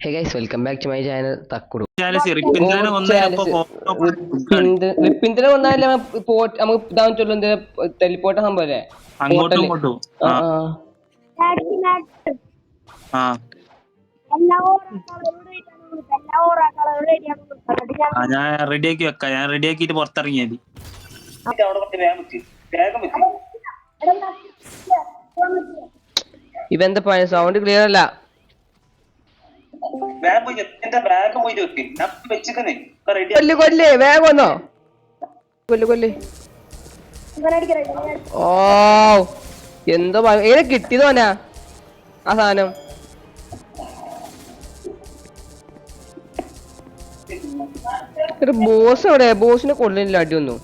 Hey guys, welcome back to my channel Takkudu. റിപ്പിന്റെ വന്നാലേ നമുക്ക് ഇതാൻ ചൊല്ലുന്നത് ടെലിപ്പോർട്ട് സംഭവല്ലേ പോർട്ടല്. ഞാൻ റെഡിയാക്കി വെക്കാം. ഞാൻ റെഡിയാക്കിട്ട് പുറത്തിറങ്ങിയത്. ഇവന്റെ സൗണ്ട് ക്ലിയർ അല്ല. കൊല്ല് വേഗം വന്നോ. കൊല്ല് ഓ എന്തോ ഏത് കിട്ടിയതോനാ ആ സാധനം. ബോസ് എവിടെ? ബോസിനെ കൊള്ളില്ല അടിയൊന്നും.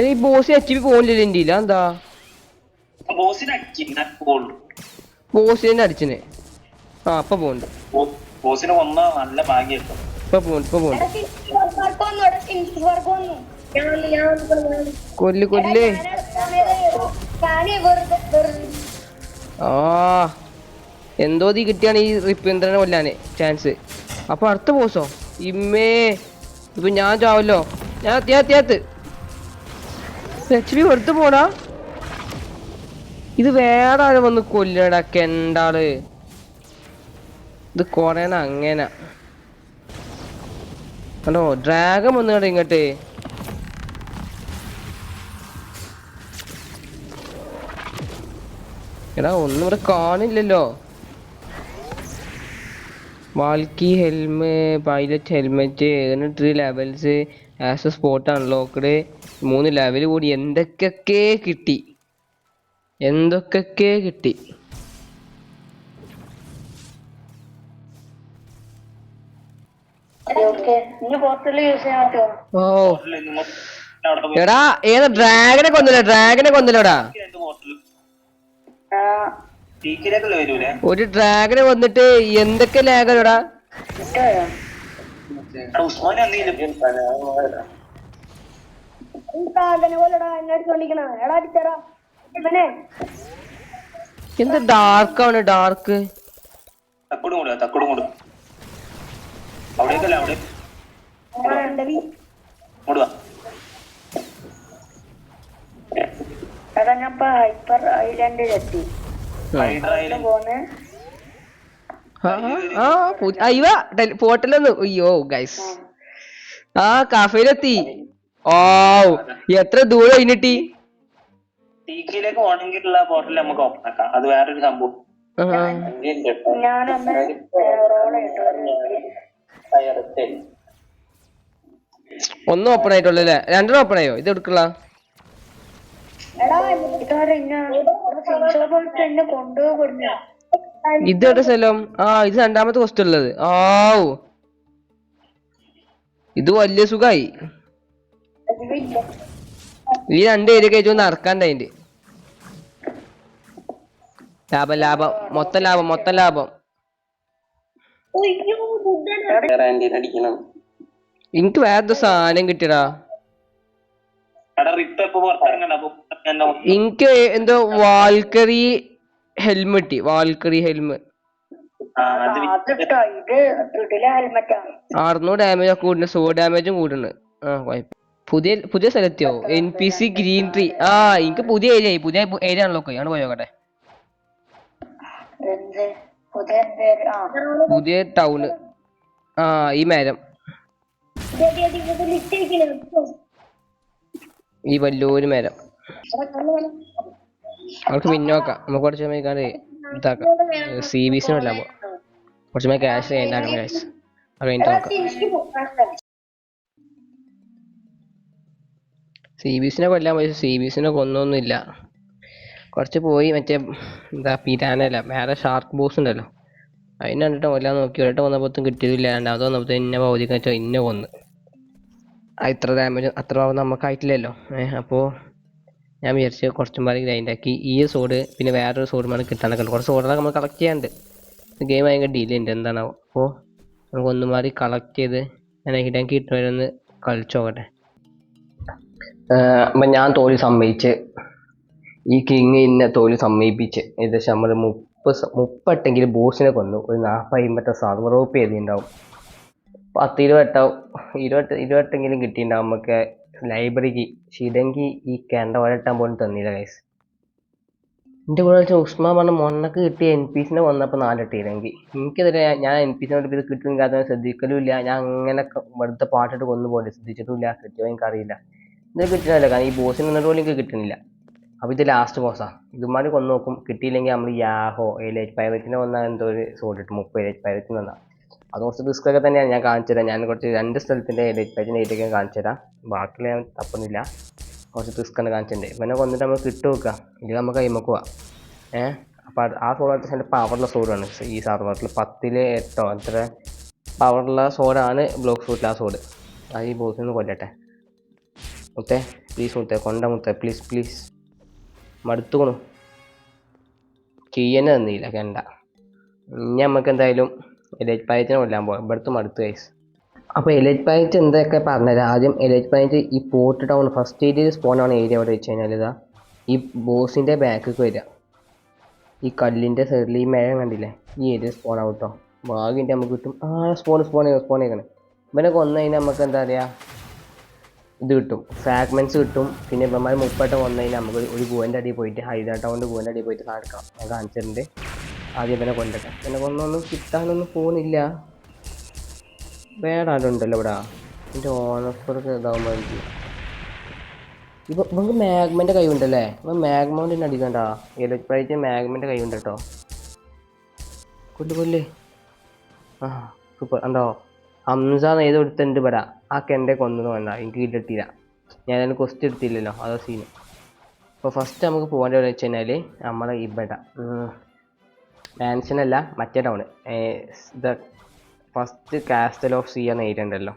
ഈ ബോസ് എച്ച് പി പോണില്ല ഇന്ത്യയില്ല. എന്താ ബോസിനെ അടിച്ചിന്? ആ ഇപ്പൊ പോണ്ട്. കൊല്ല് ആ എന്തോ തീ കിട്ടിയാണ് ഈ റിപ്പീന്ദ്രനെ കൊല്ലാന് ചാൻസ്. അപ്പൊ അടുത്ത ബോസോ? ഇമ്മേ ഇപ്പൊ ഞാൻ ചാവല്ലോ. ഞാൻ അത്യാത്ത് എച്ച് പി വെറുതെ പോടാ. ഇത് വേറെ ആരും വന്ന് കൊല്ലടാ കെണ്ടാള്. ഇത് കൊറേണ അങ്ങനെ ഹലോ ഡ്രാഗൺ വന്നു ഇങ്ങോട്ട്. എടാ ഒന്നും ഇവിടെ കാണില്ലല്ലോ. വാൽക്കി pilot helmet 3 levels as spot unlocked 3 level കൂടി. എന്തൊക്കെ കിട്ടി. ഓ എടാ ഏതാ ഡ്രാഗനെ കൊന്നില്ലടാ. ഒരു ഡ്രാഗനെ വന്നിട്ട് എന്തൊക്കെ ലാഗടാ. എന്ത് ഡാർക്കാണ് ഡാർക്ക്. പോർട്ടലൊന്ന് അയ്യോ ഗൈസ് ആ കഫയിലെത്തി. ഓ എത്ര ദൂരം കഴിഞ്ഞിട്ടി. അത് വേറൊരു സംഭവം. ഒന്ന് ഓപ്പൺ ആയിട്ടുള്ളൂ അല്ലേ? 2 ഓപ്പൺ ആയോ? ഇത് എടുക്കല ഇത് എവിടെ സ്ഥലം? ആ ഇത് 2ാമത്തെ ക്വസ്റ്റ്യൻ ഉള്ളത്. ആ ഇത് വലിയ സുഖായി. ഈ 2 ഏരിയ കയറ്റി നടക്കാണ്ടതിന്റെ ലാഭം മൊത്തം ലാഭം. എനിക്ക് വേറെ സാധനം കിട്ടിയടാ. എനിക്ക് എന്തോ വാൽക്കറി ഹെൽമെറ്റ് 600 ഡാമേജ് ഒക്കെ കൂടുന്നു. 100 ഡാമേജും കൂടുന്നു. പുതിയ സ്ഥലത്തെയോ? NPC green tree. ആ എനിക്ക് പുതിയ ഏരിയ ആണല്ലോ. ആണ് പോയോട്ടെ. പുതിയ ടൗണ്. ആ ഈ മരം ഈ വലിയൊരു മരം നമുക്ക് പിന്നോക്കാം. നമുക്ക് കുറച്ച് സമയം ഇതാക്കാം. CBC കൊല്ലാൻ പോവാം. കുറച്ച് സമയം ക്യാഷ് ഉണ്ടാക്കണം ക്യാഷ്. അത് കഴിഞ്ഞിട്ട് നോക്കാം. CBCനെ കൊല്ലാൻ പോയി. CBCനെ കൊന്നൊന്നുമില്ല. കുറച്ച് പോയി മറ്റേ എന്താ പിരാനല്ല വേറെ ഷാർക്ക് ബോസ് ഉണ്ടല്ലോ അതിനെ കണ്ടിട്ട് കൊല്ലാൻ നോക്കി. ഒരിട്ട് വന്നപ്പോഴത്തും കിട്ടിയതില്ല. 2ാമത് വന്നപ്പോഴത്തേ ഇന്ന പകുതിക്ക് വെച്ചാൽ ഇന്ന കൊന്ന്. ഇത്ര ഡാമേജ് അത്ര ഭാവം നമുക്കായിട്ടില്ലല്ലോ. അപ്പോൾ ഞാൻ വിചാരിച്ച് കുറച്ചും പാടി ഗ്രൈൻഡാക്കി ഈ സോഡ് പിന്നെ വേറൊരു സോഡുമാണ് കിട്ടാനൊക്കെ ഉണ്ട്. കുറച്ച് സോഡുകളൊക്കെ നമ്മൾ കളക്ട് ചെയ്യാണ്ട്. ഗെയിം ഭയങ്കര ഡിലേ ഉണ്ട് എന്താണാവും. അപ്പോൾ നമുക്ക് ഒന്നും മാറി കളക്ട് ചെയ്ത് ഞാൻ ഹിഡാക്കി കിട്ടുന്നവരൊന്ന് കളിച്ചു നോക്കട്ടെ. അപ്പം ഞാൻ തോൽവി സമ്മതിച്ച് ഈ കിങ് ഇന്നെ തോൽവി സമ്മതിപ്പിച്ച് ഏകദേശം നമ്മൾ 30 ബോസിനെ കൊന്നു. ഒരു 40-50 സർവർ ഓപ്പ് ചെയ്തിട്ടുണ്ടാവും. 10-20 കിട്ടിയിട്ടുണ്ടാവും നമുക്ക് ലൈബ്രറിക്ക്. ഇതെങ്കിൽ ഈ കേണ്ട ഒരട്ടാൻ പോലും തന്നില്ല ഗൈസ്. എൻ്റെ കൂടെ വെച്ചാൽ ഉസ്മാൻ പറഞ്ഞ മൊണ്ണക്ക് കിട്ടിയ NPCനെ വന്നപ്പോൾ 4 ഇട്ടില്ലെങ്കിൽ എനിക്കെതിരെ ഞാൻ NPCനോട് ഇത് കിട്ടുന്നില്ലാതെ ശ്രദ്ധിക്കലുമില്ല. ഞാൻ അങ്ങനെ വെറുതെ പാട്ടിട്ട് കൊന്നുപോകണ്ടേ, ശ്രദ്ധിച്ചിട്ടുമില്ല. കിട്ടിയോ എനിക്കറിയില്ല. ഇത് കിട്ടുന്നില്ല, കാരണം ഈ ബോസിന് നിന്നിട്ട് പോലും എനിക്ക് കിട്ടുന്നില്ല. അപ്പോൾ ഇത് ലാസ്റ്റ് ബോസാണ്. ഇതുമാതിരി കൊന്നു നോക്കും. കിട്ടിയില്ലെങ്കിൽ നമ്മൾ യാഹോ എലൈറ്റ് പൈററ്റിനെ വന്നാൽ എന്തോ ഒരു സോഡ് കിട്ടും. 30 എലൈറ്റ് പൈററ്റിന് വന്നാൽ അത് കുറച്ച് റിസ്ക് ഒക്കെ തന്നെയാണ്. ഞാൻ കാണിച്ചു തരാം. ഞാൻ കുറച്ച് 2 സ്ഥലത്തിൻ്റെ എലൈറ്റ് പൈററ്റിൻ്റെ ഏരിയൊക്കെ കാണിച്ചു തരാം. ബാക്കിയുള്ള ഞാൻ തപ്പുന്നില്ല. കുറച്ച് റിസ്ക് ആണ് കാണിച്ചിട്ടുണ്ട്. ഇവനെ കൊന്നിട്ട് നമ്മൾ കിട്ടു വെക്കാം. ഇത് നമുക്ക് കൈമക്ക് പോവാം. അപ്പോൾ ആ സോഡ് അത്യാവശ്യം പവറുള്ള സോഡാണ് ഈ സർവറിൽ. 10-8 അത്ര പവറുള്ള സോഡാണ് ബ്ലോക്ക് ഫ്രൂട്ടിൽ ആ സോഡ്. അത് ഈ ബോസിൽ നിന്ന് കൊല്ലട്ടെ. മുത്തേ പ്ലീസ്, മുത്തേ കൊണ്ട മുത്തേ, പ്ലീസ് പ്ലീസ്. മടുത്തുകൊണു ചെയ്യാൻ തന്നില്ല കണ്ട. ഇനി നമുക്ക് എന്തായാലും എലൈറ്റ് പൈററ്റിനെ കൊല്ലാൻ പോകാം. ഇവിടുത്തെ മടുത്ത് ഗൈസ്. അപ്പോൾ എലൈറ്റ് പൈററ്റ് എന്തൊക്കെ പറഞ്ഞുതരാം. ആദ്യം എലൈറ്റ് പൈററ്റ് ഈ പോർട്ട് ടൗൺ ഫസ്റ്റ് ഏരിയയിൽ സ്പോൺ ആവുന്ന ഏരിയ അവിടെ വെച്ച് കഴിഞ്ഞാൽ ഇതാ ഈ ബോസിൻ്റെ ബാക്കിലേക്ക് വരിക. ഈ കല്ലിൻ്റെ സൈഡിൽ ഈ മേഘം കണ്ടില്ലേ, ഈ ഏരിയ സ്പോൺ ആവും കേട്ടോ. ഭാഗ്യൻ്റെ നമുക്ക് കിട്ടും. സ്പോൺ ചെയ്യണം. ഇവനെ കൊന്നു കഴിഞ്ഞാൽ നമുക്ക് എന്താ പറയുക, ഇത് കിട്ടും, ഫ്രാഗ്മെൻറ്റ്സ് കിട്ടും. പിന്നെ ഇവന്മാർ 30 വന്നു കഴിഞ്ഞാൽ നമുക്ക് ഒരു ഗുവൻ്റെ അടിയിൽ പോയിട്ട് ഹൈദരാ ടൗണിൻ്റെ ഗുവൻ്റെ അടിയിൽ പോയിട്ട് സാധിക്കാം. ഞാൻ കാണിച്ചിട്ടുണ്ട്. ആദ്യം ഇവനെ കൊല്ലട്ടെ. ഇവനെ കൊന്നൊന്നും കിട്ടാനൊന്നും പോകുന്നില്ല. വേറെ ആരുണ്ടല്ലോ ഇവിടെ. എൻ്റെ ഓണർക്ക് ഇതാകുമ്പോൾ ഇപ്പം നമുക്ക് മാഗ്മൻ്റെ കൈ ഉണ്ടല്ലേ. ഇപ്പം മാഗ്മൗണ്ടിന് അടിക്കണ്ട. എലൈറ്റ് പൈററ്റ് മാഗ്മൻ്റെ കൈ ഉണ്ട് കേട്ടോ. കൊല്ലേ സൂപ്പർ. ഉണ്ടോ ഹംസ നെയ്ത് കൊടുത്തിട്ടുണ്ട് ഇവിടെ. ആ കെൻ്റെ കൊന്നൊന്നും വേണ്ട, എനിക്ക് കിട്ടിയില്ല. ഞാനതിന് ക്വസ്റ്റ് എടുത്തില്ലല്ലോ, അതോ സീന്. അപ്പോൾ ഫസ്റ്റ് നമുക്ക് പോകേണ്ടത് എവിടെ വെച്ച് കഴിഞ്ഞാൽ നമ്മളെ ഇവിടെ മാൻഷനല്ല, മറ്റേ town. First castle of sea എന്ന ഏരിയ ഉണ്ടല്ലോ,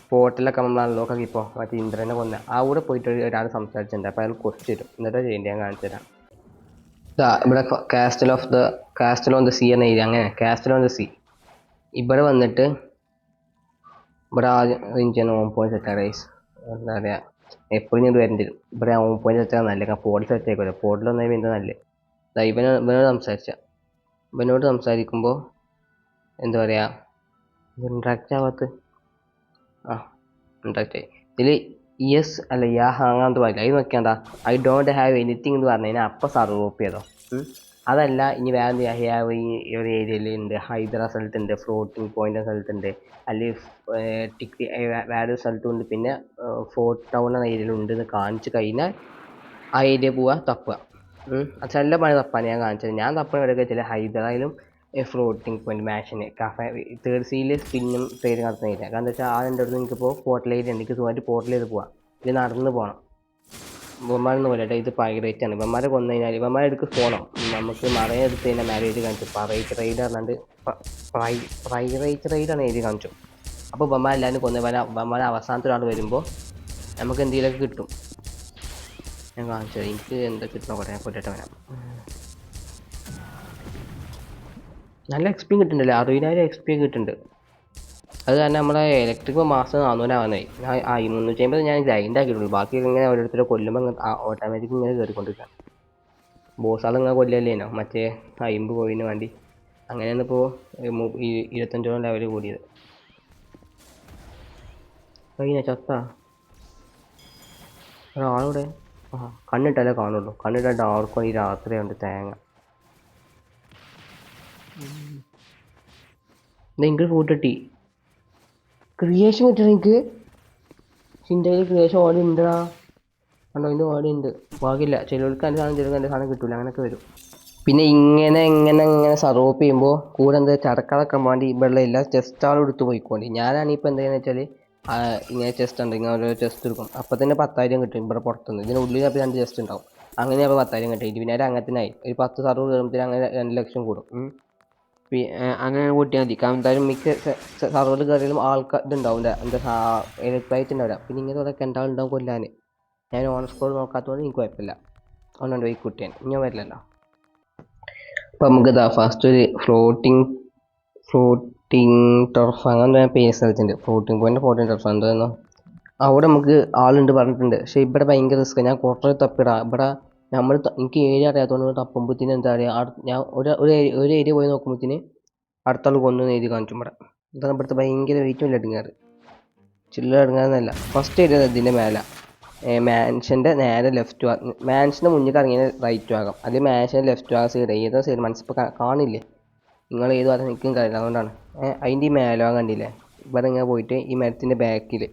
പോർട്ടലൊക്കെ നമ്മൾ അൺലോക്ക് ആക്കി. ഇപ്പോൾ മറ്റേ ഇന്ദ്രനെ കൊന്ന അവിടെ പോയിട്ട് ഒരാൾ സംസാരിച്ചിട്ടുണ്ട്. അപ്പോൾ അയാൾ ക്വസ്റ്റ് തരും. എന്നിട്ട് ചെയ്യേണ്ടി ഞാൻ കാണിച്ചു തരാം. ഇവിടെ കാസ്റ്റൽ ഓൺ ദ സീ എന്ന ഏരിയ. അങ്ങനെ കാസ്റ്റൽ ഓൺ ദ സീ ഇവിടെ വന്നിട്ട് ഇവിടെ ആദ്യം ചെയ്യാൻ ഹോം പോയിന്റ് സെറ്റാണ് ഗൈസ്. എന്താ പറയുക, എപ്പോഴും ഞാൻ ഇത് വരേണ്ടി വരും. ഇവിടെ ഹോം പോയിന്റ് സെറ്റാണ് നല്ലത്. പോർട്ടൽ സെറ്റ് ആയിക്കോട്ടെ. പോർട്ടൽ വന്നാൽ എന്താ നല്ലത്. ഇവനോട് സംസാരിക്കുമ്പോൾ എന്താ പറയുക, ഇൻട്രാക്റ്റ് ആവാത്ത ഇൻട്രാക്റ്റ് ആയി. ഇതിൽ യെസ് അല്ല യാ അങ്ങനത്തെ പറയില്ല. അത് നോക്കിയാണ്ടാ ഐ ഡോണ്ട് ഹാവ് എനിത്തിങ് എന്ന് പറഞ്ഞു കഴിഞ്ഞാൽ അപ്പം സർവ് ഓപ്പ് ചെയ്തോ. അതല്ല ഇനി വേറെ ഹാവ് ഈ ഒരു ഏരിയയിൽ ഉണ്ട്, ഹൈദരാ സ്ഥലത്തുണ്ട്, ഫ്ലോട്ടിംഗ് പോയിന്റ് സ്ഥലത്തുണ്ട്, അല്ലെങ്കിൽ ടിക്ക് വേറെ സ്ഥലത്തും ഉണ്ട്, പിന്നെ ഫോർട്ട് ടൗൺ എന്ന ഏരിയയിലുണ്ട് എന്ന് കാണിച്ചു കഴിഞ്ഞാൽ ആ ഏരിയ പോവുക, തപ്പുക. ചില പണി തപ്പാൻ ഞാൻ കാണിച്ചത്. ഞാൻ തപ്പണ ഇവിടെയൊക്കെ ചില ഹൈദരായിലും ഫ്ലോട്ടിംഗ് പോയിന്റ് മാഷന് കഫേ 3rd സീയിൽ സ്പിന്നും ട്രേഡ് നടത്തുന്ന ഏരിയ. കാരണം എന്താ വെച്ചാൽ ആ എൻ്റെ അടുത്ത് എനിക്കിപ്പോൾ പോർട്ടൽ ഏരിയ ഉണ്ട്. എനിക്ക് സുഖമായിട്ട് പോർട്ടൽ ചെയ്ത് പോവാം. ഇത് നടന്ന് പോകണം. ഇവന്മാരെന്ന് പോലെട്ടെ, ഇത് പൈറേറ്റ് ആണ്. ഇവന്മാരെ കൊന്നു കഴിഞ്ഞാൽ ഇവന്മാരെ എടുക്ക് പോകണം. നമുക്ക് മറയെ എടുത്ത് കഴിഞ്ഞാൽ മാരേജ് കാണിച്ചു. പൈറേറ്റ് റൈഡ് പറഞ്ഞാണ്ട് പൈറേറ്റ് റൈഡാണ് എഴുതി കാണിച്ചു. അപ്പോൾ ഇവന്മാരെല്ലാവരും കൊന്നു. ഇവന്മാരെ അവസാനത്തെ ഒരാൾ വരുമ്പോൾ നമുക്ക് എന്തെങ്കിലുമൊക്കെ കിട്ടും. ഞാൻ കാണിച്ചത് എനിക്ക് എന്താ കിട്ടണോ പറയാൻ കൊല്ലട്ടെ വരാം. നല്ല XP കിട്ടുന്നുണ്ടല്ലേ, 60,000 XP കിട്ടുന്നുണ്ട്. അത് കാരണം നമ്മളെ ഇലക്ട്രിക് മാസം 400 ആവാനായി. 350 ഞാൻ ഗ്രൈൻഡ് ആക്കിയിട്ടുള്ളൂ. ബാക്കി ഇങ്ങനെ ഓരോരുത്തരെ കൊല്ലുമ്പോൾ ഓട്ടോമാറ്റിക് ഇങ്ങനെ കയറിക്കൊണ്ടിരിക്കാം. ബോസാൾ ഇങ്ങനെ കൊല്ലല്ലേനോ മറ്റേ 50 കോയിന് വേണ്ടി. അങ്ങനെയാണ് ഇപ്പോൾ 25 ലെവൽ കൂടിയത്. കഴിഞ്ഞ ചത്ത ഒരാളിവിടെ കണ്ണിട്ടല്ലേ കാണുള്ളൂ. കണ്ണിട്ട ഡാർക്കോ ഈ രാത്രിയുണ്ട് തേങ്ങ. എനിക്ക് ഫുഡ് കിട്ടി, ക്രിയേഷൻ കിട്ടണം എനിക്ക്. എൻ്റെ കയ്യിൽ ക്രിയേഷൻ ഓടി ഉണ്ടടാ. കണ്ടോ, ഇതിൻ്റെ ഓടി ഉണ്ട്. ഭാഗ്യമില്ല, ചിലർക്ക് എൻ്റെ സാധനം ചിലർക്ക് എൻ്റെ സാധനം കിട്ടില്ല. അങ്ങനെയൊക്കെ വരും. പിന്നെ ഇങ്ങനെ സർവോപ്പ് ചെയ്യുമ്പോൾ കൂടെ എന്താ ചടക്കാതൊക്കെ വേണ്ടി ഇവിടെ എല്ലാ ചെസ്റ്റാളും എടുത്ത് പോയിക്കോണ്ടി. ഞാനാണിപ്പോൾ എന്താ ചെയ്യുന്നത് വെച്ചാൽ ഇങ്ങനെ ചെസ്റ്റ് ഉണ്ട്, ഇങ്ങനെ ഓരോ ചെസ്റ്റ് എടുക്കും. അപ്പോൾ തന്നെ 10,000 കിട്ടും ഇവിടെ പുറത്തുനിന്ന്. ഇതിനുള്ളിൽ അപ്പോൾ 2 ചെസ്റ്റ് ഉണ്ടാവും. അങ്ങനെ അപ്പോൾ 10,000 കിട്ടും. 20,000 അങ്ങനെ തന്നെ ആയി. ഒരു 10 സർവർ കയറുമ്പോഴത്തേന് അങ്ങനെ 2 ലക്ഷം കൂടും. അങ്ങനെ കൂട്ടിയാൽ മതി. കാരണം എന്തായാലും മിക്ക സർവറിൽ കയറിയാലും ആൾക്കാർ ഇതുണ്ടാവും, എന്താ ഇലക്ട്രൈറ്റ് ഉണ്ടാവില്ല. പിന്നെ ഇങ്ങനെ കുറേ ഉണ്ടാവും കൊല്ലാൻ. ഞാൻ ഓൺ സ്കോർ നോക്കാത്തതുകൊണ്ട് എനിക്ക് കുഴപ്പമില്ല. ഒന്നുണ്ട് പോയി കുട്ടിയാൻ ഞാൻ വരില്ലല്ലോ. അപ്പോൾ നമുക്ക് ഇതാ ഫസ്റ്റ് ഒരു ഫ്ലോട്ടിംഗ് ടർഫ് അങ്ങനെ പേര് സ്ഥലത്തുണ്ട്. ഫ്ലോട്ടിംഗ് ടർഫ് എന്തായിരുന്നു അവിടെ നമുക്ക് ആളുണ്ട് പറഞ്ഞിട്ടുണ്ട്. പക്ഷേ ഇവിടെ ഭയങ്കര റിസ്ക്. ഞാൻ കുറേ തപ്പിടാം. ഇവിടെ എനിക്ക് ഏരിയ അറിയാത്തതുകൊണ്ട് തപ്പുമ്പോഴത്തേന് എന്താ പറയുക, ഞാൻ ഒരു ഏരിയ പോയി നോക്കുമ്പോഴത്തേന് അടുത്ത ആൾ കൊന്നു എഴുതി കാണിച്ചു ഇവിടെ. ഇതാണ് ഇവിടുത്തെ ഭയങ്കര വെയിറ്റും ഇല്ല ഇടുങ്ങാറ്, ചില്ലറ ഇടുങ്ങാറെന്നല്ല. ഫസ്റ്റ് ഏരിയ ഇതിൻ്റെ മേലെ മാൻഷൻ്റെ നേരെ ലെഫ്റ്റ്, മാൻഷൻ്റെ മുന്നിൽ ഇറങ്ങിയ റൈറ്റ് ഭാഗം, അല്ലെങ്കിൽ മാൻഷൻ്റെ ലെഫ്റ്റ് ഭാഗം സൈഡ്, ഏതോ സൈഡ് മനസ്സിപ്പോൾ കാണില്ലേ നിങ്ങൾ, ഏത് ഭാഗം നിൽക്കും കാര്യമില്ല, അതുകൊണ്ടാണ്. അതിൻ്റെ ഈ മേലഭാഗം കണ്ടില്ലേ, ഇവിടെ ഇങ്ങനെ പോയിട്ട് ഈ മരത്തിൻ്റെ ബാക്കിൽ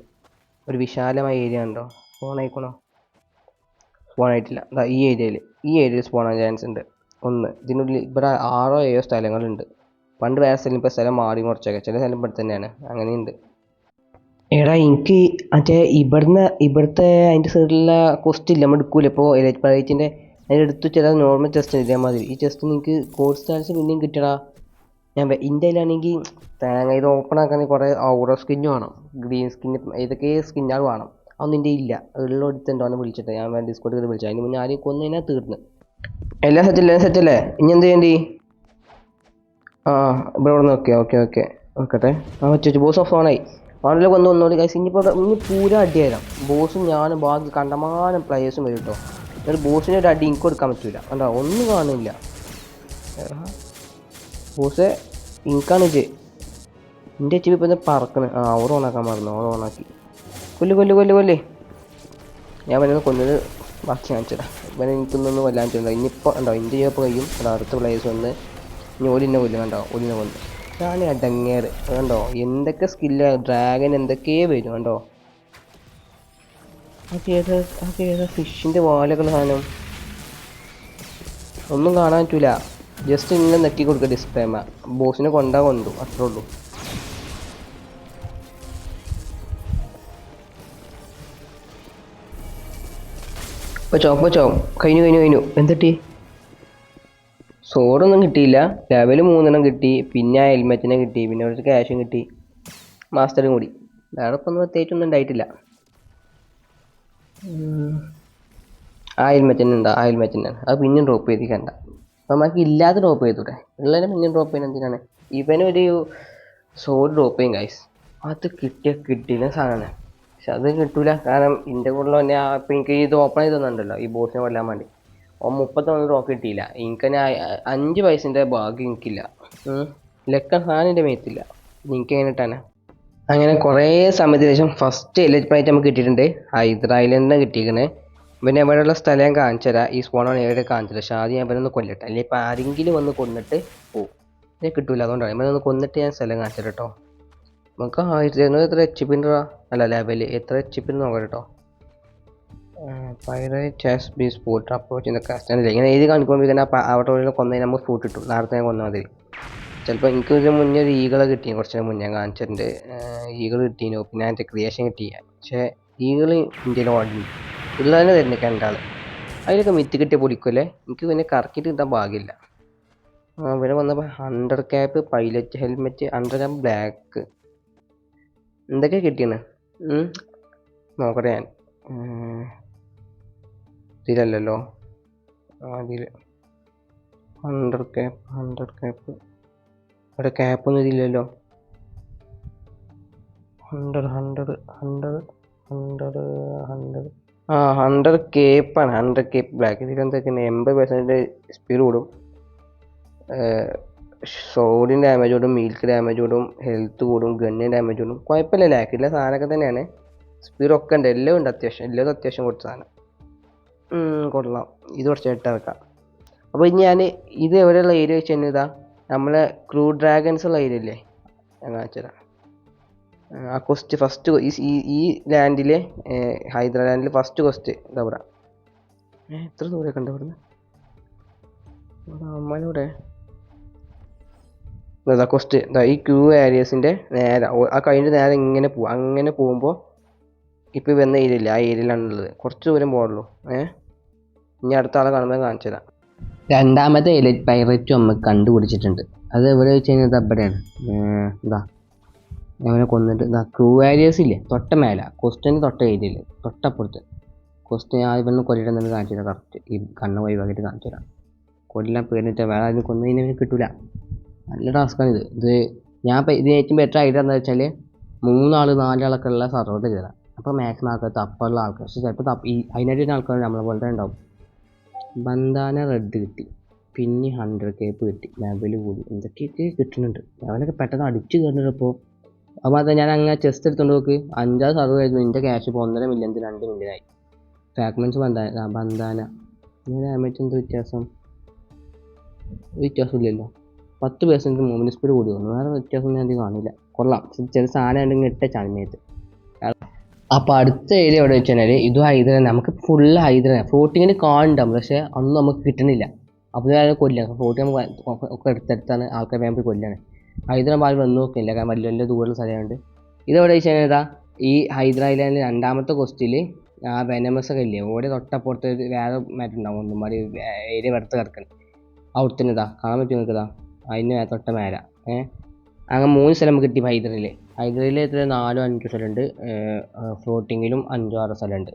ഒരു വിശാലമായ ഏരിയ ഉണ്ടോ, സ്പോൺ ആയിക്കണോ, സ്പോൺ ആയിട്ടില്ല. ഈ ഏരിയയിൽ സ്പോൺ ആകാൻ ചാൻസ് ഉണ്ട്. ഒന്ന് ഇതിനുള്ളിൽ ഇവിടെ 6 or 7 സ്ഥലങ്ങളുണ്ട്. പണ്ട് വേറെ സ്ഥലം, ഇപ്പോൾ സ്ഥലം മാറി കുറച്ചൊക്കെ, ചില സ്ഥലം ഇവിടെ തന്നെയാണ്, അങ്ങനെയുണ്ട്. എടാ എനിക്ക് മറ്റേ ഇവിടുത്തെ അതിൻ്റെ സൈഡിലുള്ള കൊസ്റ്റ് ഇല്ല, നമ്മൾ എടുക്കൂല ഇപ്പോൾ എലൈറ്റിൻ്റെ അതിൻ്റെ എടുത്ത് ചില നോർമൽ ചെസ്റ്റ് ഇതേമാതിരി. ഈ ചെസ്റ്റ് നിങ്ങൾക്ക് കോഡ് സ്റ്റാൻസ് പിന്നെയും കിട്ടടാ. ഞാൻ എൻ്റെ കയ്യിലാണെങ്കിൽ തേങ്ങ ഇത് ഓപ്പൺ ആക്കാൻ കുറേ ഔറോ സ്കിന്ന് വേണം, ഗ്രീൻ സ്കിന്ന്, ഇതൊക്കെ സ്കിന്നുകൾ വേണം. അതൊന്നും എൻ്റെ ഇല്ല. ഉള്ള എടുത്തുണ്ടോ അവനെ വിളിച്ചിട്ട് ഞാൻ ഡിസ്കോഡ് കയറി വിളിച്ചു. അതിന് മുന്നേ ആരെയും കൊന്നതിനാൽ തീർന്ന്. എല്ലാം സെറ്റല്ലേ? ഇനി എന്ത് ചെയ്യേണ്ടി? ഇവിടെ നിന്ന് ഓക്കെ നോക്കട്ടെ. വെച്ചു ബോസ് ഓഫ് ഓണായി. ഓണിൽ ഒന്നുകൂടി കഴിച്ച് ഇനി പൂര അടിയായിരം. ബോസും ഞാനും ബാക്കി കണ്ടമാനം പ്ലേയേഴ്സും വരും കേട്ടോ. എന്നിട്ട് ബോസിന് ഒരു അടി എനിക്ക് കൊടുക്കാൻ പറ്റൂല, കണ്ടോ ഒന്നും കാണില്ല. ബോസ് ഇൻകാണ് ഇത് എൻ്റെ എച്ച് പി ഇപ്പം പറക്കണ്. ഓർ ഓണാക്കാൻ മറന്നു, ഓർ ഓണാക്കി. കൊല്ല് ഞാൻ ഇവനൊന്ന് കൊന്നത് ബാക്കി കാണിച്ചതാ. ഇവനെ എനിക്കൊന്നും കൊല്ലാൻ പറ്റില്ല. ഇനിയിപ്പോൾ ഉണ്ടോ ഇന്ത്യ ചെയ്യപ്പോൾ കഴിയും. അത് അടുത്ത പ്ലേയേഴ്സ് വന്ന് ഇനി ഓലിനെ കൊല്ലും, കണ്ടോ ഓലിനെ കൊല്ലും. ഇതാണ് അടങ്ങേറ്, കണ്ടോ എന്തൊക്കെ സ്കില്ല്, ഡ്രാഗൻ എന്തൊക്കെയോ വരും കണ്ടോ. ഏതാ ഫിഷിൻ്റെ വാലൊക്കെ സാധനം ഒന്നും കാണാൻ പറ്റൂല. ജസ്റ്റ് ഇങ്ങനെ നെക്കി കൊടുക്കുക ഡിസ്പ്ലേമ. ബോസിനെ കൊണ്ടു അത്രേ ഉള്ളൂ. ചോം കഴിഞ്ഞു. എന്തിട്ടി? സോഡൊന്നും കിട്ടിയില്ല. ലെവൽ 3 കിട്ടി, പിന്നെ ആ ഹെൽമെറ്റിനെ കിട്ടി, പിന്നെ ഒരു ക്യാഷും കിട്ടി, മാസ്റ്ററും കൂടി. വേറെ ഇപ്പം ഒന്നും പ്രത്യേകിച്ചൊന്നും ഉണ്ടായിട്ടില്ല. ആ ഹെൽമെറ്റിന് അത് പിന്നെയും ഡ്രോപ്പ് ചെയ്തിക്കണ്ട. അപ്പം നമുക്ക് ഇല്ലാതെ ഡ്രോപ്പ് ചെയ്തൂടെ, ഉള്ളതിനെ പിന്നെയും ഡ്രോപ്പ് ചെയ്യുന്നത് എന്തിനാണ്? ഇവനൊരു സോഡ് ഡ്രോപ്പ് ചെയ്യും ഗൈസ്. അത് കിട്ടിയ സാധനമാണ്. പക്ഷെ അത് കിട്ടൂല, കാരണം എൻ്റെ കൂടെ തന്നെ ഇപ്പം എനിക്ക് ഇത് ഓപ്പൺ ചെയ്ത് തന്നിട്ടുണ്ടല്ലോ ഈ ബോസിനെ കൊല്ലാൻ വേണ്ടി. 31 ഡ്രോപ്പ് കിട്ടിയില്ല. എനിക്ക് തന്നെ 5 പൈസൻ്റെ ഭാഗ്യം എനിക്കില്ല. ലക്ക സാധനം എൻ്റെ മേത്തില്ല, എനിക്ക് എങ്ങനെ കിട്ടാനാ? അങ്ങനെ കുറേ സമയത്തിന് ശേഷം ഫസ്റ്റ് എലൈറ്റ് പ്രൈറ്റ് നമുക്ക് കിട്ടിയിട്ടുണ്ട്. ഹൈദർ ഐലൻഡിനെ കിട്ടിയിരിക്കണേ. പിന്നെ എവിടെയുള്ള സ്ഥലം ഞാൻ കാണിച്ചു തരാം. ഈ സ്പോണാണ് എവിടെ കാണിച്ചത്. പക്ഷേ ആദ്യം ഞാൻ ഇവനൊന്ന് കൊല്ലട്ടെ, അല്ലെങ്കിൽ ഇപ്പം ആരെങ്കിലും വന്ന് കൊന്നിട്ട് പോവും. ഇത് കിട്ടൂല, അതുകൊണ്ടാണ് ഇവനൊന്ന് കൊന്നിട്ട് ഞാൻ സ്ഥലം കാണിച്ചു തരാം കേട്ടോ. നമുക്ക് 1700 എത്ര എച്ച് പി അല്ല ലെവല് എത്ര എച്ച് പി നോക്കാം കേട്ടോ. Pirate chess B spot approach in the cast ഇങ്ങനെ എഴുതി കാണിക്കുമ്പോൾ തന്നെ അവിടെ കൊന്നതിന് നമുക്ക് സ്പോട്ട് കിട്ടും. നേരത്തെ ഞാൻ കൊന്ന മാതിരി. ചിലപ്പോൾ എനിക്ക് ഇതിന് മുന്നേ ഒരു ഈകളെ കിട്ടി, കുറച്ച് മുന്നേ കാണിച്ചിട്ടുണ്ട്. ഈകൾ കിട്ടീനു, പിന്നെ അതിൻ്റെ ക്രിയേഷൻ കിട്ടി. പക്ഷേ ഈകൾ ഇന്ത്യയിൽ ഓടുന്നു ഉള്ളതന്നെ തരുന്നു 2 ആൾ. അതിലൊക്കെ മിത്ത് കിട്ടിയ പൊളിക്കുമല്ലേ. എനിക്ക് പിന്നെ കറക്കിയിട്ട് കിട്ടാൻ ഭാഗ്യമില്ല. ഇവിടെ വന്നപ്പോൾ 100 cap, pilot helmet, 100 cap black, എന്തൊക്കെ കിട്ടിയാണ് നോക്കട്ടെ ഞാൻ. ഇതിലല്ലോ അതിൽ 100 ക്യാപ്പ് ഇവിടെ ക്യാപ്പൊന്നും ഇതില്ലല്ലോ. 100 കേപ്പാണ്. 100 കേപ്പ് ബ്ലാക്ക്. ഇതിലെന്തൊക്കെയാണ് 80% സ്പീഡ് കൂടും, സോഡിന് ഡാമേജ് കൂടും, മിൽക്ക് ഡാമേജ് കൂടും, ഹെൽത്ത് കൂടും, ഗണ്ണിന് ഡാമേജ് കൂടും. കുഴപ്പമില്ല, ലാക്കില്ല സാധനമൊക്കെ തന്നെയാണ്. സ്പീഡൊക്കെ ഉണ്ട്, എല്ലാം ഉണ്ട് അത്യാവശ്യം കൊടുത്ത സാധനം. കൊള്ളാം. ഇത് കുറച്ച് ഇട്ടാക്കാം. അപ്പോൾ ഇനി ഞാൻ ഇത് എവിടെയുള്ള ഏരിയ വെച്ച് തന്നെ ഇതാ നമ്മളെ ക്രൂ ഡ്രാഗൺസ് ഉള്ള ഏരിയ ഇല്ലേ, ഞാൻ കാണിച്ചുതരാം. ആ കൊസ്റ്റ് ഫസ്റ്റ് ഈ ലാൻഡിലെ ഹൈദരാബാദിൽ ഫസ്റ്റ് കൊസ്റ്റ് ഇതാ ഇവിടെ. എത്ര ദൂരമൊക്കെ ഉണ്ട് ഇവിടുന്ന്? അമ്മയുടെ ഇതാ കൊസ്റ്റ് ഇതാ ഈ ക്യൂ ഏരിയസിൻ്റെ നേരെ ആ കഴിഞ്ഞ് നേരെ ഇങ്ങനെ പോവും. അങ്ങനെ പോകുമ്പോൾ ഇപ്പോൾ വന്ന ഏരിയ ഇല്ല, ആ ഏരിയയിലാണുള്ളത്. കുറച്ച് ദൂരം പോകുള്ളൂ. ഇനി അടുത്ത ആളെ കാണുമ്പോൾ കാണിച്ചു തരാം. രണ്ടാമത്തെ എലൈറ്റ് പൈറേറ്റും നമുക്ക് കണ്ടുപിടിച്ചിട്ടുണ്ട്. അത് എവിടെ വെച്ച് കഴിഞ്ഞാൽ ഇത് അവിടെയാണ്. ഇതാ അവനെ കൊന്നിട്ട് ഇതാ ക്രൂ ഏരിയസ് ഇല്ലേ തൊട്ട മേലെ, കൊസ്റ്റിൻ്റെ തൊട്ട ഏരിയയിൽ തൊട്ടപ്പുറത്ത്. കൊസ്റ്റ് ഞാൻ ഇവന്ന് കൊല്ലിട്ടെന്ന് കാണിച്ചു തരാം. കറക്റ്റ് ഈ കണ്ണ് വൈവാക്കിയിട്ട് കാണിച്ചു തരാം. കൊല്ലാൻ പേടിട്ട് വേറെ അതിന് കൊന്നതിന് കിട്ടൂല. നല്ല ടാസ്ക്കാണ് ഇത്. ഞാൻ ഇത് ഏറ്റവും ബെറ്റർ ഐഡിയ എന്താ വെച്ചാൽ 3 ആൾ 4 ആളൊക്കെ ഉള്ള സർവറിൽ കയറാം. അപ്പോൾ മാക്സിമം ആൾക്കാർ തപ്പുള്ള ആൾക്കാർ, പക്ഷേ ചിലപ്പോൾ അതിനായിട്ട് ആൾക്കാർ നമ്മളെ പോലെ തന്നെ ഉണ്ടാവും. ബന്ധാന റെഡ് കിട്ടി, പിന്നെ 100 കേപ്പ് കിട്ടി, ലെവൽ കൂടി, എന്തൊക്കെയൊക്കെ കിട്ടുന്നുണ്ട്. ലെവലൊക്കെ പെട്ടെന്ന് അടിച്ച് കയറുന്നപ്പോൾ അപ്പോൾ അത് ഞാൻ അങ്ങനെ ചെസ്റ്റ് എടുത്തോണ്ട് നോക്ക് 5 സർവ് ആയിരുന്നു. എൻ്റെ ക്യാഷ് ഇപ്പോൾ 1.5 മില്യൺ 2 മില്യനായി. ഫ്രാഗ്മെൻറ്റ്സ് ബന്ധാന ഇങ്ങനെ ഡാമേജ് എന്ത് വ്യത്യാസമില്ലല്ലോ. 10% മൂവ്മെൻറ്റ് സ്പീഡ് കൂടി വന്നു, വേറെ വ്യത്യാസം ഞാൻ അധികം കാണില്ല. കൊള്ളാം, ചില സാധനം ഉണ്ടെങ്കിൽ ഇട്ട ചാനമേത്ത്. അപ്പോൾ അടുത്ത ഏരിയ എവിടെ വെച്ച് കഴിഞ്ഞാൽ ഇത് ഹൈദ്ര, നമുക്ക് ഫുള്ള് ഹൈദ്ര ഫ്ലോട്ടിങ്ങിന് കാണുന്നുണ്ടാവും, പക്ഷേ അതൊന്നും നമുക്ക് കിട്ടണില്ല. അപ്പോൾ ഞാൻ കൊല്ലുക, ഫ്ലോട്ട് നമുക്ക് ഒക്കെ എടുത്തെടുത്താണ് ആൾക്കാർ വേഗം പോയി കൊല്ലാണ്. ഹൈദരാബാദ് വന്ന് നോക്കില്ല, കാരണം വലിയ വലിയ ദൂരമുള്ള സ്ഥലമുണ്ട്. ഇതെവിടെ വെച്ച് കഴിഞ്ഞാൽ ഇതാ ഈ ഹൈദ്ര ഐലാൻഡിൽ 2ാമത്തെ ക്വസ്റ്റിൽ ആ വെനമസ് ഒക്കെ ഇല്ലേ, ഓടി തൊട്ടപ്പുറത്ത് വേറെ മാറ്റുണ്ടാവും, ഒന്നും മാറി ഏരിയ വെറുതെ കിടക്കണം. അവിടെ തന്നെ ഇതാ കാണാൻ പറ്റും നിൽക്കതാ, അതിന് തൊട്ട മേല അങ്ങനെ 3 സ്ഥലം നമുക്ക് കിട്ടി. ഹൈദ്രയിൽ എത്ര 4-5 സ്ഥലമുണ്ട്, ഫ്ലോട്ടിങ്ങിലും 5-6 സ്ഥലമുണ്ട്.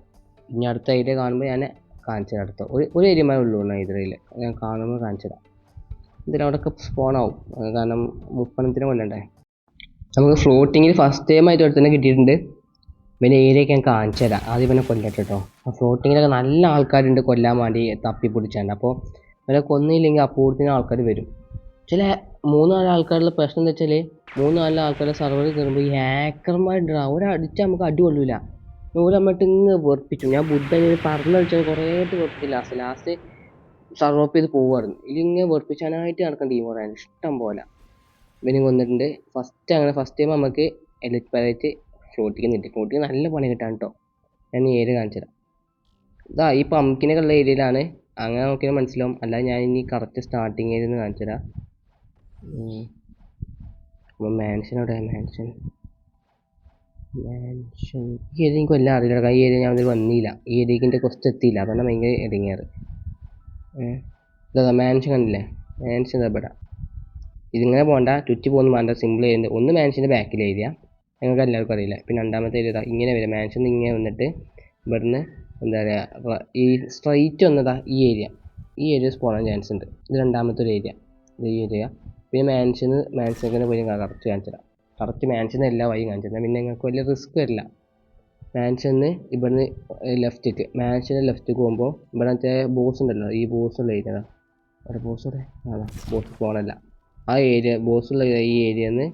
ഇനി അടുത്ത ഏരിയ കാണുമ്പോൾ ഞാൻ കാണിച്ചു തരാം. അടുത്ത ഒരു ഏരിയ മേ ഉള്ളൂ ഹൈദ്രയിൽ, ഞാൻ കാണുമ്പോൾ കാണിച്ചു തരാം. ഇതിലവിടെയൊക്കെ സ്പോണാവും, കാരണം 30 കൊല്ലണ്ടേ. നമുക്ക് ഫ്ലോട്ടിങ്ങിൽ ഫസ്റ്റ് ടൈം ആയിട്ട് അവിടെ തന്നെ കിട്ടിയിട്ടുണ്ട്. പിന്നെ ഏരിയയൊക്കെ ഞാൻ കാണിച്ചു തരാം, ആദ്യം പിന്നെ കൊല്ലട്ടെ കേട്ടോ. ആ ഫ്ലോട്ടിങ്ങിലൊക്കെ നല്ല ആൾക്കാരുണ്ട് കൊല്ലാൻ വേണ്ടി തപ്പി പിടിച്ചാണ്ട്. അപ്പോൾ ഇവരെ കൊന്നില്ലെങ്കിൽ അപ്പൂർത്തിന് ആൾക്കാർ വരും. ചില 3-4 ആൾക്കാരുടെ പ്രശ്നം എന്താ വെച്ചാൽ 3-4 ആൾക്കാരുടെ സർവർ കയറുമ്പോൾ ഈ ഹാക്കർമാരുണ്ട്, അവരടിച്ചാൽ നമുക്ക് അടി കൊള്ളൂല. നമ്മട്ട് ഇങ്ങ് വെറുപ്പിച്ചു. ഞാൻ ബുദ്ധനെ പറഞ്ഞു വെച്ചാൽ കുറേ വെറുപ്പില്ല, ലാസ്റ്റ് സർവോപ്പ് ചെയ്ത് പോവുമായിരുന്നു. ഇതിങ്ങനെ വെറുപ്പിച്ചാനായിട്ട് നടക്കുന്ന ടീം പറയാൻ ഇഷ്ടം പോലെ ഇവനും കൊന്നിട്ടുണ്ട്. ഫസ്റ്റ് ടൈം നമുക്ക് എലിറ്റ് പൈറേറ്റ് ഫ്ലോട്ടിങ് കിട്ടി. ഫ്ലോട്ടിങ് നല്ല പണി കിട്ടാൻ കേട്ടോ. ഞാൻ ഈ ഏരിയ കാണിച്ചു തരാം. ഇതാ ഈ പമ്പിനൊക്കെ ഉള്ള ഏരിയയിലാണ്, അങ്ങനെ നോക്കിയാൽ മനസ്സിലാവും. അല്ലാതെ ഞാൻ ഇനി കറക്റ്റ് സ്റ്റാർട്ടിങ് ഏരിയ നിന്ന് കാണിച്ചു തരാം. അപ്പോൾ മാൻഷനോടെ മാൻഷൻ ഈ ഏരിയ എനിക്ക് വല്ല അറിയില്ല. ഈ ഏരിയ ഞാൻ അതിൽ വന്നില്ല, ഈ ഏരിയക്ക് എൻ്റെ ക്വസ്റ്റ് എത്തിയില്ല, അതുകൊണ്ട് ഭയങ്കര ഇറങ്ങിയാറ്. ഇതാ മാൻഷൻ കണ്ടില്ലേ, മാൻഷൻ ഇതാ ഇവിടെ. ഇതിങ്ങനെ പോകണ്ട, ചുറ്റി പോകുന്ന വേണ്ട, സിമ്പിൾ ചെയ്യുന്നത്. ഒന്ന് മാൻഷൻ്റെ ബാക്കിൽ ഏരിയ ഞങ്ങൾക്ക് എല്ലാവർക്കും അറിയില്ല. പിന്നെ 2ാമത്തെ ഏരിയ ഇങ്ങനെ വരും, മാൻഷൻ ഇങ്ങനെ വന്നിട്ട് ഇവിടുന്ന് എന്താ പറയുക ഈ സ്ട്രൈറ്റ് വന്നതാ ഈ ഏരിയ സ്പോണാൻ ചാൻസ് ഉണ്ട്. ഇത് 2ാമത്തെ ഒരു ഏരിയ, ഈ ഏരിയ. പിന്നെ മാൻഷനെ പോയി കറക്റ്റ് കാണിച്ചു തരാം. കറക്റ്റ് മാൻഷന് എല്ലാ വഴിയും കാണിച്ചു തരാം, പിന്നെ നിങ്ങൾക്ക് വലിയ റിസ്ക് വരില്ല. മാൻഷന് ഇവിടുന്ന് ലെഫ്റ്റിക്ക്, മാൻഷന് ലെഫ്റ്റിക്ക് പോകുമ്പോൾ ഇവിടുത്തെ ബോസ് ഉണ്ടല്ലോ, ഈ ബോസുള്ള ഏരിയ അവിടെ ബോസ് പോകണല്ല, ആ ഏരിയ ബോസുള്ള ഈ ഏരിയയിൽ നിന്ന്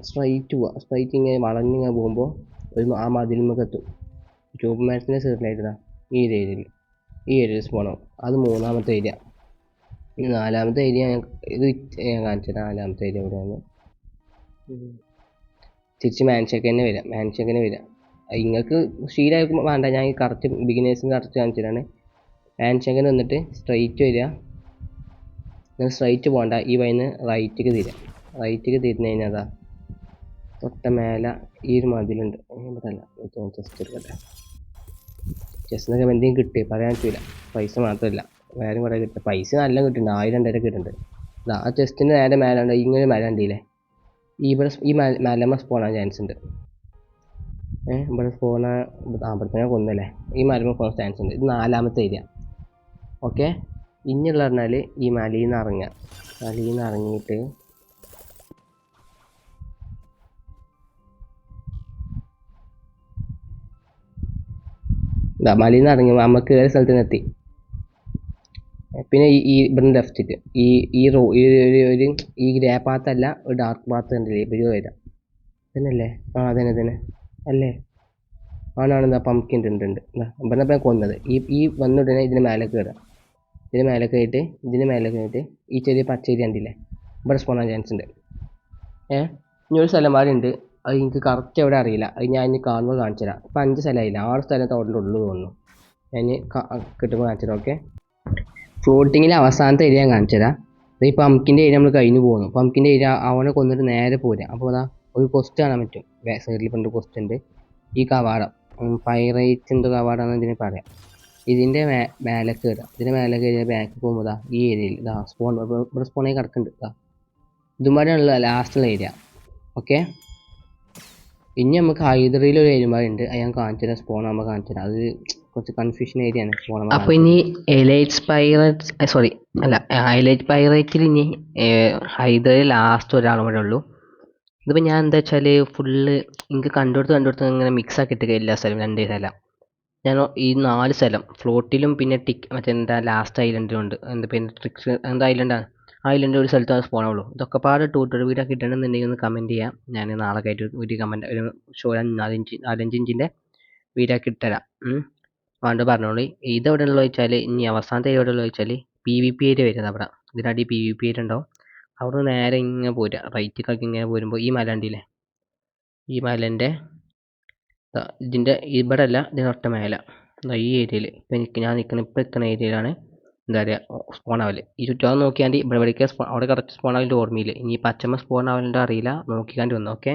സ്ട്രൈറ്റ് പോവുക. സ്ട്രൈറ്റ് ഇങ്ങനെ വളഞ്ഞിങ്ങനെ പോകുമ്പോൾ ആ മതിലുമൊക്കെ എത്തും. ട്യൂബ് മാൻഷൻ്റെ സൈഡിലായിട്ടാ ഈ ഏരിയയിൽ സ്പോണാവും. അത് 3ാമത്തെ ഏരിയ. ഇനി 4ാമത്തെ ഏരിയ ഇത് ഞാൻ കാണിച്ചു തരാം. 4ാമത്തെ ഏരിയ എവിടെയാണ്, തിരിച്ച് മാൻഷക്കന്നെ വരിക. നിങ്ങൾക്ക് ശീലമായിരിക്കും വേണ്ട, ഞാൻ ഈ കറക്റ്റ് ബിഗിനേഴ്സിന് കറക്റ്റ് കാണിച്ചു തരാണ്. മാൻഷക്കൻ വന്നിട്ട് സ്ട്രൈറ്റ് വരിക, നിങ്ങൾ സ്ട്രൈറ്റ് പോകണ്ട, ഈ വഴിന്ന് റൈറ്റിക്ക് തിരിഞ്ഞു കഴിഞ്ഞാൽ അതാ തൊട്ട മേലെ ഈ ഒരു മതിലുണ്ട്. അല്ല ചെസ്റ്റ് എടുക്കട്ടെ, ചെസ്റ്റിനൊക്കെ എന്തെങ്കിലും കിട്ടി പറയാൻ പറ്റില്ല, പൈസ മാത്രമല്ല വേറെ കുറേ കിട്ടും. പൈസ നല്ല കിട്ടുന്നുണ്ട്, 1000-2000 കിട്ടുന്നുണ്ട്. ആ ചെസ്റ്റിൻ്റെ നേരെ മേലുണ്ട്, ഇങ്ങനെ മേലെ ഉണ്ടില്ലേ, ഈ മലമ സ്പോണാൻ ചാൻസ് ഉണ്ട്. ഇവിടെ ഇവിടെ തന്നെ കൊന്നല്ലേ, ഈ മലമ പോകാൻ ചാൻസ് ഉണ്ട്. ഇത് 4ാമത്തെ ഏരിയ. ഓക്കെ, ഇനിയുള്ള പറഞ്ഞാൽ ഈ മലയിൽ നിന്ന് ഇറങ്ങിയിട്ട് മലയിൽ നിന്ന് ഇറങ്ങി നമുക്ക് ഏത് സ്ഥലത്തിന് എത്തി. പിന്നെ ഈ ഇവിടെ ലെഫ്റ്റിക്ക് ഈ ഗ്രേ പാത്തല്ല, ഒരു ഡാർക്ക് പാത്ത് കണ്ടില്ലേ, ഇവര് വരാം. തന്നെയല്ലേ? അതന്നെ അല്ലേ, ആണെന്താ പംകിൻ ഉണ്ട്. ഇവിടെ ഞാൻ കൊന്നത് ഈ വന്നുടനെ ഇതിന് മേലെ കയറുക, ഇതിന് മേലെ കയറിയിട്ട് ഈ ചെറിയ പച്ചേരി കണ്ടില്ലേ, ഇവിടെ സ്പോണാൻ ചാൻസ് ഉണ്ട്. ഇനി ഒരു സ്ഥലം മാറി ഉണ്ട്, അത് എനിക്ക് കറക്റ്റ് എവിടെ അറിയില്ല, അത് ഞാൻ ഇനി കാണുമ്പോൾ കാണിച്ചു തരാം. ഇപ്പം 5 സ്ഥലമായില്ല, 6 സ്ഥലത്ത് അവിടെ ഉള്ളൂ തോന്നുന്നു. ഞാൻ കിട്ടുമ്പോൾ കാണിച്ചു തരാം. ഓക്കെ, ഫ്ലോട്ടിങ്ങിൽ അവസാനത്തെ ഏരിയ ഞാൻ കാണിച്ചു തരാം. ഈ പംകിൻ്റെ ഏരിയ നമ്മൾ കഴിഞ്ഞ് പോകുന്നു. പംകിൻ്റെ ഏരിയ അവനെ കൊന്നിട്ട് നേരെ പോരുക. അപ്പോൾ അതാ ഒരു ക്വസ്റ്റ് കാണാൻ പറ്റും, സൈഡിൽ പണ്ട് ക്വസ്റ്റ് ഉണ്ട്. ഈ കവാടം പൈറേറ്റ് എന്തോ കവാടമാണെന്ന് ഇതിനെ പറയാം. ഇതിൻ്റെ മേലെ കയറുക, ഇതിൻ്റെ മേലെ കയറിയ ബാക്ക് പോകുമ്പോൾ ഈ ഏരിയയിൽ ഇവിടെ സ്പോണായി കിടക്കുന്നുണ്ട്. ഇതുമാതിരിയുള്ള ലാസ്റ്റുള്ള ഏരിയ. ഓക്കെ, ഇനി നമുക്ക് ഹൈദറിയിൽ ഒരു ഏരിയ ഉണ്ട്, അത് ഞാൻ കാണിച്ചു തരാം. സ്പോൺ ആകുമ്പോൾ കാണിച്ചു തരാം, അത് കുറച്ച് കൺഫ്യൂഷൻ ഏരിയ ആണ്. അപ്പോൾ ഇനി ഹൈലൈറ്റ് പൈറേറ്റിൽ ഇനി ഹൈദറിൽ ലാസ്റ്റ് ഒരാളും കൂടെ ഉള്ളൂ. ഇതിപ്പോൾ ഞാൻ എന്താ വെച്ചാൽ ഫുള്ള് എനിക്ക് കണ്ടുകൊടുത്ത് ഇങ്ങനെ മിക്സ് ആക്കിയിട്ട് എല്ലാ സ്ഥലവും 2 സ്ഥലം ഞാൻ ഈ 4 സ്ഥലം ഫ്ലോട്ടിലും പിന്നെ മറ്റേ എന്താ ലാസ്റ്റ് ഐലൻഡിലും ഉണ്ട്. എന്താ പിന്നെ ട്രിക്സ് എന്താ ഐലൻഡാണ്. ഐലൻഡ് ഒരു സ്ഥലത്താണ് സ്പോൺ ആവുള്ളൂ. ഇതൊക്കെ പാടെ ട്യൂട്ടോറിയൽ വീഡിയോ കിട്ടണമെന്നുണ്ടെങ്കിൽ ഒന്ന് കമൻറ്റ് ചെയ്യാം. ഞാൻ നാളെ ആയിട്ട് ഒരു ഷോ 4-5 ഇഞ്ചിൻ്റെ വീഡിയോ ആക്കി ഇട്ടുതരാം. വേണ്ട പറഞ്ഞോളി. ഇതെവിടെ ഉള്ളത് വെച്ചാൽ ഇനി അവസാനത്തെ എവിടെ ഉള്ളത് വെച്ചാൽ PVP ഏരിയ വരുന്നത് അവിടെ. ഇതിനടി PVP ഏരിയ ഉണ്ടാവും. അവിടെ നിന്ന് നേരെ ഇങ്ങനെ പോരുക. റൈറ്റിലേക്ക് ഇങ്ങനെ പോരുമ്പോൾ ഈ മല ഉണ്ടില്ലേ, ഈ മലേൻ്റെ ഇതിൻ്റെ ഇവിടെ അല്ല, ഇതിന് ഒട്ട മേലെ ഈ ഏരിയയിൽ ഇപ്പം ഞാൻ നിൽക്കുന്ന ഏരിയയിലാണ് എന്താ പറയുക സ്പോൺ ആവല്. ഈ ചുറ്റുഭാഗം നോക്കിയാണ്ട് ഇവിടെ എവിടേക്ക് അവിടെ കറക്റ്റ് സ്പോൺ ആവലിൻ്റെ ഓർമ്മയില്ല. ഇനി പച്ചമ്മ സ്പോൺ ആവലിൻ്റെ അറിയില്ല, നോക്കിക്കാണ്ട് വന്നു. ഓക്കെ,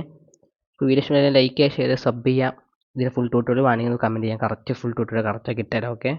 വീഡിയോ ഇഷ്ടമായി ലൈക്ക് ചെയ്യുക, ഷെയർ, സബ് ചെയ്യുക. ഇതിന് ഫുൾ ട്യൂട്ടോറിയൽ വേണമെങ്കിൽ ഒന്ന് കമൻറ്റ് ചെയ്യാം. കറക്റ്റ് ഫുൾ ട്യൂട്ടോറിയൽ കറക്റ്റാക്കി ഇട്ടുതരാം. ഓക്കെ.